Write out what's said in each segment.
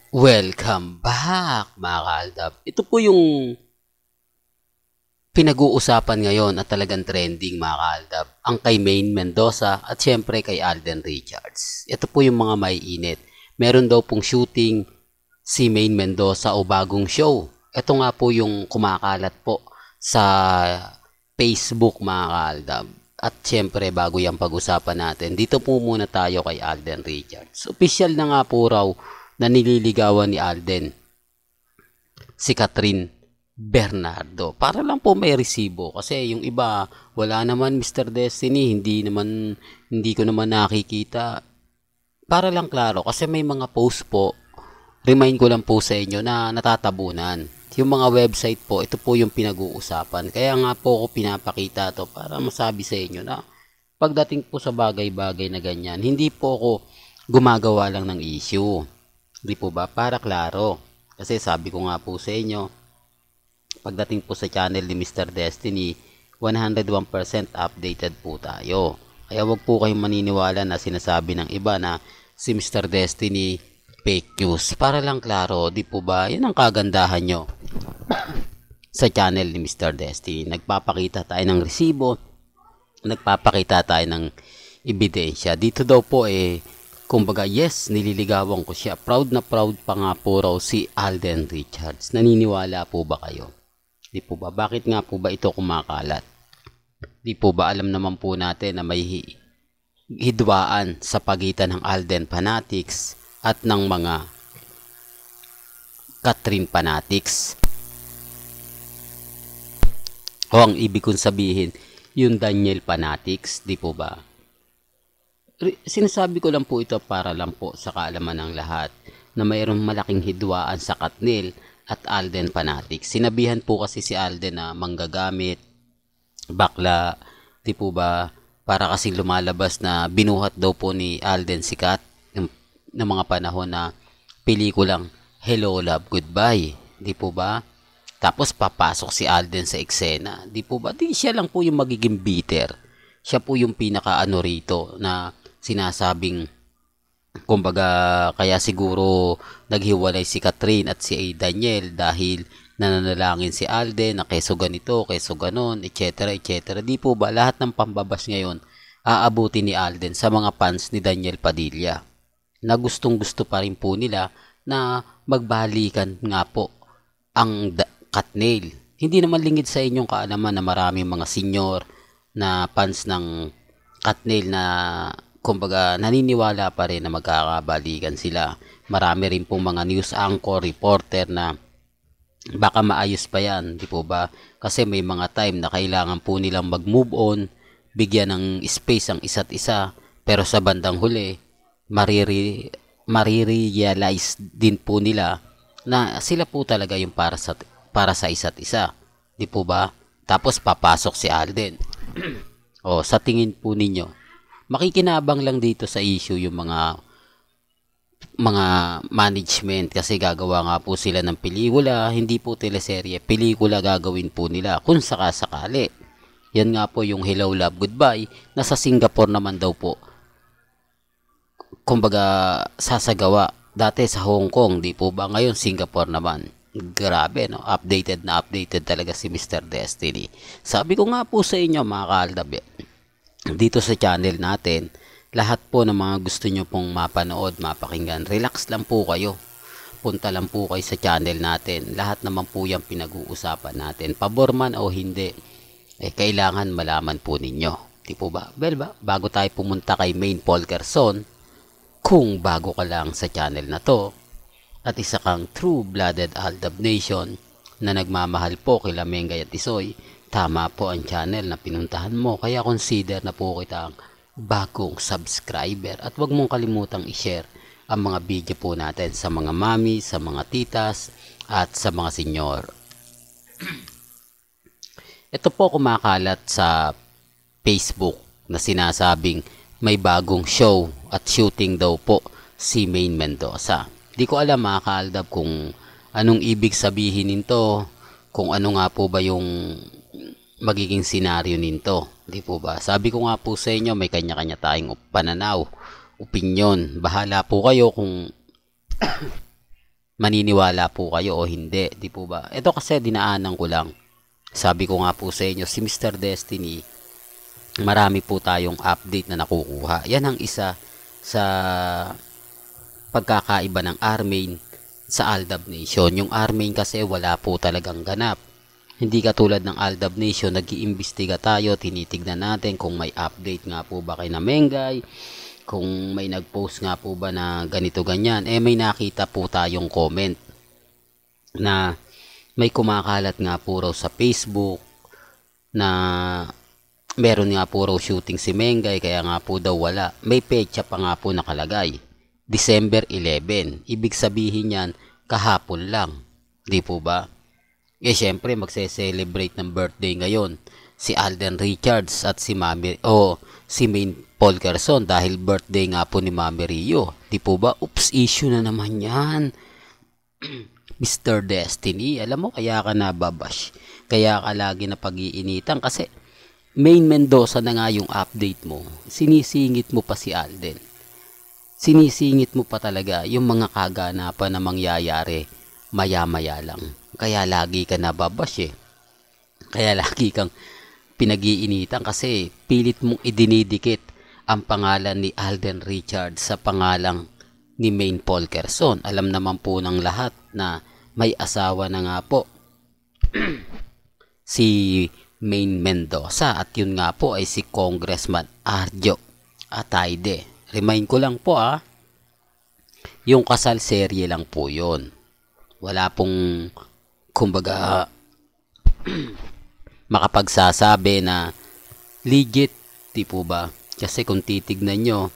Welcome back mga kaaldab. Ito po yung pinag-uusapan ngayon at talagang trending mga kaaldab. Ang kay Maine Mendoza at syempre kay Alden Richards. Ito po yung mga may init. Meron daw pong shooting si Maine Mendoza o bagong show. Ito nga po yung kumakalat po sa Facebook mga kaaldab. At syempre bago yung pag-usapan natin, dito po muna tayo kay Alden Richards. Official na nga po raw na nililigawan ni Alden si Catherine Bernardo. Para lang po may resibo kasi yung iba wala naman Mr. Destiny, hindi ko naman nakikita. Para lang klaro kasi may mga post po, remind ko lang po sa inyo na natatabunan. Yung mga website po, ito po yung pinag-uusapan. Kaya nga po ako pinapakita to para masabi sa inyo na pagdating po sa bagay-bagay na ganyan, hindi po ako gumagawa lang ng issue. Di po ba? Para klaro. Kasi sabi ko nga po sa inyo, pagdating po sa channel ni Mr. Destiny, 101% updated po tayo. Kaya wag po kayong maniniwala na sinasabi ng iba na si Mr. Destiny fake news. Para lang klaro, di po ba? Yan ang kagandahan nyo sa channel ni Mr. Destiny. Nagpapakita tayo ng resibo, nagpapakita tayo ng ebidensya. Dito daw po kumbaga, yes, nililigawan ko siya. Proud na proud pa nga po raw si Alden Richards. Naniniwala po ba kayo? Di po ba? Bakit nga po ba ito kumakalat? Di po ba alam naman po natin na may hidwaan sa pagitan ng Alden fanatics at ng mga Catherine fanatics? O ang ibig kong sabihin, yung Daniel fanatics, di po ba? Sinasabi ko lang po ito para lang po sa kaalaman ng lahat na mayroong malaking hidwaan sa Katnil at Alden fanatics. Sinabihan po kasi si Alden na manggagamit, bakla, di po ba, para kasi lumalabas na binuhat daw po ni Alden si Kat ng mga panahon na pelikulang Hello Love Goodbye, di po ba? Tapos papasok si Alden sa eksena, di po ba? Di siya lang po yung magiging bitter. Siya po yung pinaka-ano rito na sinasabing kumbaga kaya siguro naghiwalay si Catherine at si Daniel dahil nananalangin si Alden na keso ganito, keso ganon, etc. etc. Di po ba lahat ng pambabas ngayon aabuti ni Alden sa mga fans ni Daniel Padilla na gustong gusto pa rin po nila na magbalikan nga po ang Katnil. Hindi naman lingid sa inyong kaalaman na maraming mga senior na fans ng Katnil na kumbaga naniniwala pa rin na magkakabalikan sila. Marami rin pong mga news anchor, reporter na baka maayos pa yan, di po ba? Kasi may mga time na kailangan po nilang mag-move on, bigyan ng space ang isa't isa, pero sa bandang huli, marirealize din po nila na sila po talaga yung para sa isa't isa, di po ba? Tapos papasok si Alden. O sa tingin po ninyo, makikinabang lang dito sa issue yung mga management kasi gagawa nga po sila ng pelikula, hindi po teleserye, pelikula gagawin po nila kung sakasakali. Yan nga po yung Hello Love Goodbye, nasa Singapore naman daw po. Kumbaga sasagawa, dati sa Hong Kong, di po ba? Ngayon Singapore naman. Grabe, no? Updated na updated talaga si Mr. Destiny. Sabi ko nga po sa inyo mga kaaldab, dito sa channel natin, lahat po ng mga gusto nyo pong mapanood, mapakinggan, relax lang po kayo. Punta lang po kayo sa channel natin. Lahat naman po yung pinag-uusapan natin. Pabor man o hindi, kailangan malaman po ninyo. Di po ba? Well ba? Bago tayo pumunta kay Maine Polkerson, kung bago ka lang sa channel na to, at isa kang true-blooded Aldab Nation na nagmamahal po kila Mengay at Isoy, tama po ang channel na pinuntahan mo, kaya consider na po kitang bagong subscriber at wag mong kalimutang i-share ang mga video po natin sa mga mami, sa mga titas at sa mga senyor. Ito po kumakalat sa Facebook na sinasabing may bagong show at shooting daw po si Maine Mendoza. Di ko alam mga kaaldab kung anong ibig sabihin nito, kung ano nga po ba yung magiging senaryo nito, di po ba? Sabi ko nga po sa inyo, may kanya-kanya tayong pananaw, opinyon. Bahala po kayo kung maniniwala po kayo o hindi, di po ba? Ito kasi dinaanan ko lang. Sabi ko nga po sa inyo, si Mr. Destiny, marami po tayong update na nakukuha. Yan ang isa sa pagkakaiba ng R-Main sa Aldab Nation. Yung R-Main kasi wala po talagang ganap. Hindi katulad ng Aldab Nation, nag-iimbestiga tayo, tinitignan natin kung may update nga po ba kay Namengay, kung may nag-post nga po ba na ganito ganyan. May nakita po tayong comment na may kumakalat nga po raw sa Facebook na meron nga po raw shooting si Mengay, kaya nga po daw wala. May petsa pa nga po nakalagay, December 11. Ibig sabihin yan, kahapon lang. Di po ba? Syempre magse-celebrate ng birthday ngayon si Alden Richards at si si Main Polkerson dahil birthday nga po ni Mami Rio. Di po ba? Oops, issue na naman yan. Mr. Destiny, alam mo kaya ka nababash. Kaya ka lagi na pag-iinitan kasi Main Mendoza na nga yung update mo. Sinisingit mo pa si Alden. Sinisingit mo pa talaga yung mga kaganapan na mangyayari maya-maya lang. Kaya lagi ka nababash eh. Kaya lagi kang pinag-iinitan kasi pilit mong idinidikit ang pangalan ni Alden Richards sa pangalang ni Main Polkerson. Alam naman po ng lahat na may asawa na nga po si Main Mendoza at yun nga po ay si Congressman Arjo Atayde. Remind ko lang po yung kasal serye lang po yun. Wala pong kumbaga makapagsasabi na legit, di po ba? Kasi kung titignan nyo,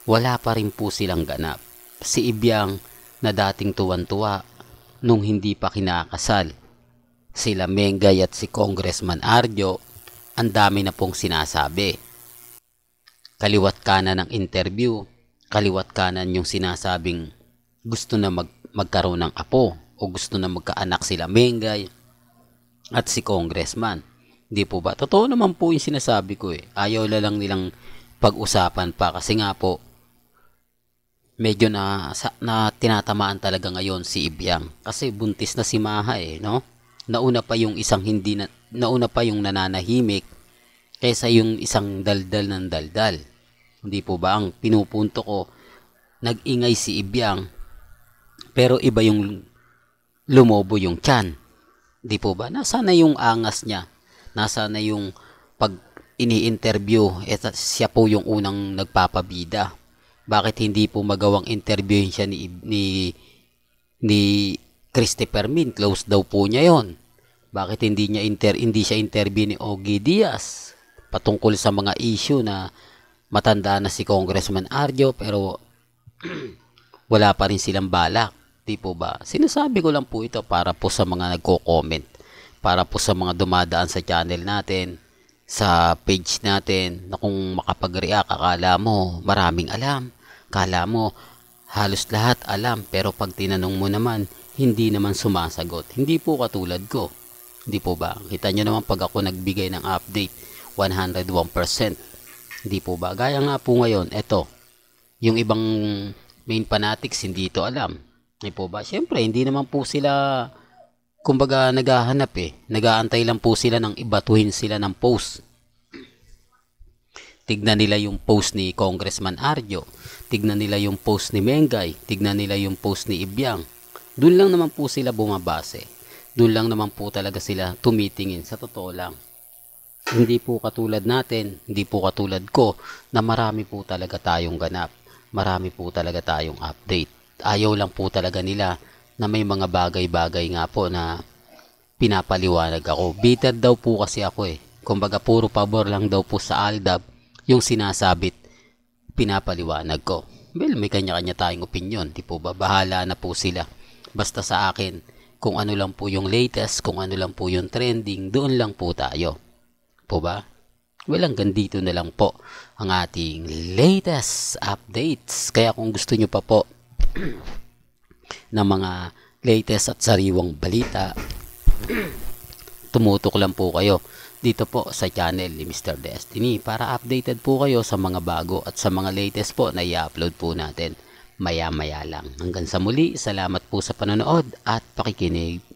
wala pa rin po silang ganap. Si Ibiang na dating tuwan-tuwa nung hindi pa kinakasal, sila Mengay at si Congressman Arjo, ang dami na pong sinasabi. Kaliwat kanan ng interview, kaliwat kanan yung sinasabing gusto na magkaroon ng apo o gusto na magkaanak sila Mengay at si Congressman. Di po ba? Totoo naman po yung sinasabi ko eh. Ayaw lang nilang pag-usapan pa kasi nga po medyo na tinatamaan talaga ngayon si Ibiang kasi buntis na si Maha no? Nauna pa yung nauna pa yung nananahimik kaysa yung isang daldal ng daldal. Hindi po ba? Ang pinupunto ko, nag-ingay si Ibiang pero iba yung lumobo yung tiyan. Di po ba? Nasaan na yung angas niya? Nasaan na yung pag ini-interview? Siya po yung unang nagpapabida. Bakit hindi po magawang interviewin siya ni Christopher Min? Close daw po niya yon. Bakit hindi siya interview ni Ogie Diaz patungkol sa mga issue na matanda na si Congressman Arjo pero wala pa rin silang balak? Di po ba? Sinasabi ko lang po ito para po sa mga nagko-comment, para po sa mga dumadaan sa channel natin, sa page natin, na kung makapag-react, akala mo maraming alam, akala mo halos lahat alam, pero pag tinanong mo naman, hindi naman sumasagot. Hindi po katulad ko. Hindi po ba? Kita nyo naman pag ako nagbigay ng update, 101%. Hindi po ba? Gaya nga po ngayon, eto, yung ibang main fanatics hindi ito alam. Hindi po ba? Siyempre, hindi naman po sila kumbaga naghahanap nag-aantay lang po sila ng ibatuhin sila ng post. Tignan nila yung post ni Congressman Arjo, tignan nila yung post ni Mengay, tignan nila yung post ni Ibiang. Doon lang naman po sila bumabase. Doon lang naman po talaga sila tumitingin, sa totoo lang. Hindi po katulad natin, hindi po katulad ko na marami po talaga tayong ganap. Marami po talaga tayong update. Ayaw lang po talaga nila na may mga bagay-bagay nga po na pinapaliwanag ako. Bitter daw po kasi ako Kumbaga puro pabor lang daw po sa Aldab yung sinasabit, pinapaliwanag ko. Well, may kanya-kanya tayong opinion. Di po ba? Bahala na po sila. Basta sa akin, kung ano lang po yung latest, kung ano lang po yung trending, doon lang po tayo. Po ba? Well, hanggang dito na lang po ang ating latest updates. Kaya kung gusto nyo pa po ng mga latest at sariwang balita, tumutok lang po kayo dito po sa channel ni Mr. Destiny para updated po kayo sa mga bago at sa mga latest po na i-upload po natin. maya-maya lang. Hanggang sa muli, salamat po sa panonood at pakikinig.